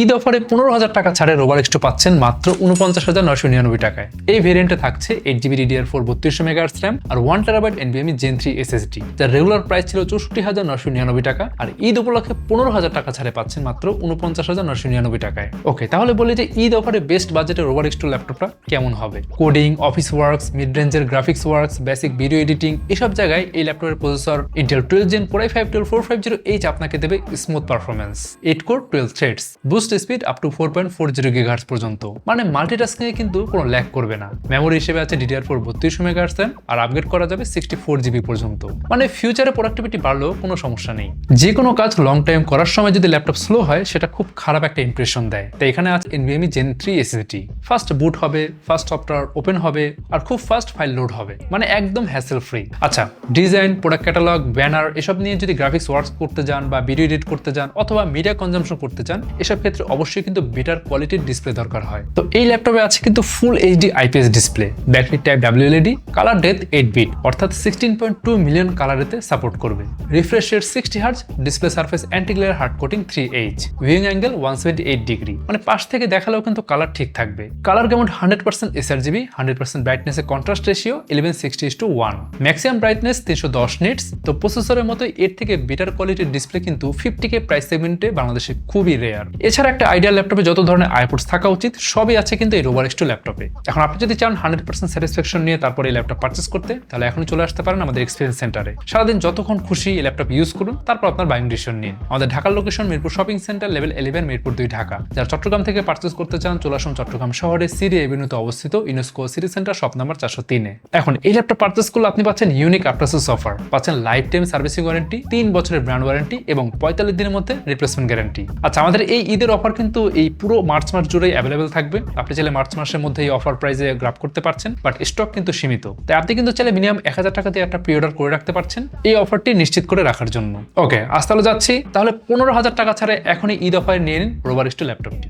ঈদ অফারে 15,000 টাকা ছাড়ে রোবার এক্স2 পাচ্ছেন মাত্র 49,999 টাকায়। এই ভেরিয়েন্টে থাকছে 8GB DDR4 3200 MHz RAM আর 1TB NVMe Gen 3 SSD, যার রেগুলার প্রাইস ছিল 64,999 টাকা, আর ঈদ উপলক্ষে 15,000 টাকা ছাড়ে পাচ্ছেন মাত্র 49,999 টাকায়। ওকে, তাহলে বলি যে ঈদ অফারে বেস্ট বাজেটে রোবার এক্স2 ল্যাপটপটা কেমন হবে। কোডিং, অফিস ওয়ার্কস, মিড রেঞ্জের graphics works, basic video editing, এসব জায়গায় এই ল্যাপটপের processor Intel 12 Gen Core i5-12450H আপনাকে দেবে smooth performance, 8 core 12 threads, boost speed up to 4.40 GHz পর্যন্ত, মানে মাল্টিটাস্কিং এ কিন্তু কোনো ল্যাগ করবে না। মেমোরি হিসেবে আছে DDR4 3200 MHz RAM আর আপগ্রেড করা যাবে 64GB পর্যন্ত, মানে ফিউচারে প্রোডাক্টিভিটি বাড়লেও কোনো সমস্যা নেই। যে কোনো কাজ লং টাইম করার সময় যদি ল্যাপটপ স্লো হয় সেটা খুব খারাপ একটা ইমপ্রেশন দেয়। তাই এখানে আছে NVMe Gen 3 SSD, ফাস্ট বুট হবে, ফাস্ট সফটওয়্যার ওপেন হবে আর খুব ফাস্ট ফাইল লোড হবে, মানে একদম হ্যাসেল ফ্রি। আচ্ছা, ডিজাইন, প্রোডাক্ট ক্যাটালগ, ব্যানার এসব নিয়ে যদি গ্রাফিক্স ওয়ার্কস করতে যান বা ভিডিও এডিট করতে যান অথবা মিডিয়া কনজাম্পশন করতে চান, এসব ক্ষেত্রে অবশ্যই কিন্তু বেটার কোয়ালিটির ডিসপ্লে দরকার হয়। তো এই ল্যাপটপে আছে কিন্তু full HD IPS display, battery type WLED, colour depth 8 bit অর্থাৎ 16.2 মিলিয়ন কালারেতে সাপোর্ট করবে, refresh rate 60 Hz, display surface anti glare hard coating 3H, viewing angle 178 degree, মানে পাশ থেকে দেখালেও কিন্তু কালার ঠিক থাকবে। কালার কেমন 100% sRGB, 100% ব্রাইটনেসে contrast ratio 1160:1, maximum brightness 310 nits. তো প্রসেসরের মতো এর থেকে বেটার কোয়ালিটির ডিসপ্লে কিন্তু 50K প্রাইস সেগমেন্টে বাংলাদেশে খুবই রেয়ার। এছাড়া একটা আইডিয়াল ল্যাপটপে যত ধরনের আইপোর্টস থাকা উচিত সবই আছে কিন্তু এই রোবার এক্স2 ল্যাপটপে। এখন আপনি যদি চান 100% স্যাটিসফ্যাকশন নিয়ে তারপরে এই ল্যাপটপ পারচেস করতে, তাহলে এখনই চলে আসতে পারেন আমাদের এক্সপেরিয়েন্স সেন্টারে। সারাদিন যতক্ষণ খুশি এই ল্যাপটপ ইউজ করুন, তারপর আপনার বাইং ডিসিশন নিন। আমাদের ঢাকার location Mirpur shopping centre, level 11, Mirpur 2, Dhaka. যারা চট্টগ্রাম থেকে পারচেস করতে চান চলে আসুন চট্টগ্রাম শহরে সিরি এভিনিউতে অবস্থিত UNESCO city centre, shop number 403-এ। এখন এই ল্যাপটপ পারচেস করলে আপনি পাচ্ছেন ইউনিক আফটার সেলস অফার, পাচ্ছেন লাইফ টাইম সার্ভিসিং ওয়ারেন্টি, 3 বছরের ব্র্যান্ড ওয়ারেন্টি এবং 45 দিনের মধ্যে রিপ্লেসমেন্ট গ্যারান্টি। আচ্ছা, আমাদের এই ঈদের অফার কিন্তু এই পুরো মার্চ মাস জুড়েই অ্যাভেলেবেল থাকবে। আপনি চাইলে মার্চ মাসের মধ্যে এই অফার প্রাইসে গ্রাব করতে পারছেন, বাট স্টক কিন্তু সীমিত। তাই আপনি কিন্তু চাইলে মিনিমাম 1000 টাকা দিয়ে একটা প্রি অর্ডার করে রাখতে পারছেন এই অফারটি নিশ্চিত করে রাখার জন্য। ওকে, আজ তাহলে যাচ্ছি। তাহলে 15,000 টাকা ছাড়া এখনই ঈদ অফারে নিয়ে নিন রোবার এক্স2 ল্যাপটপটি।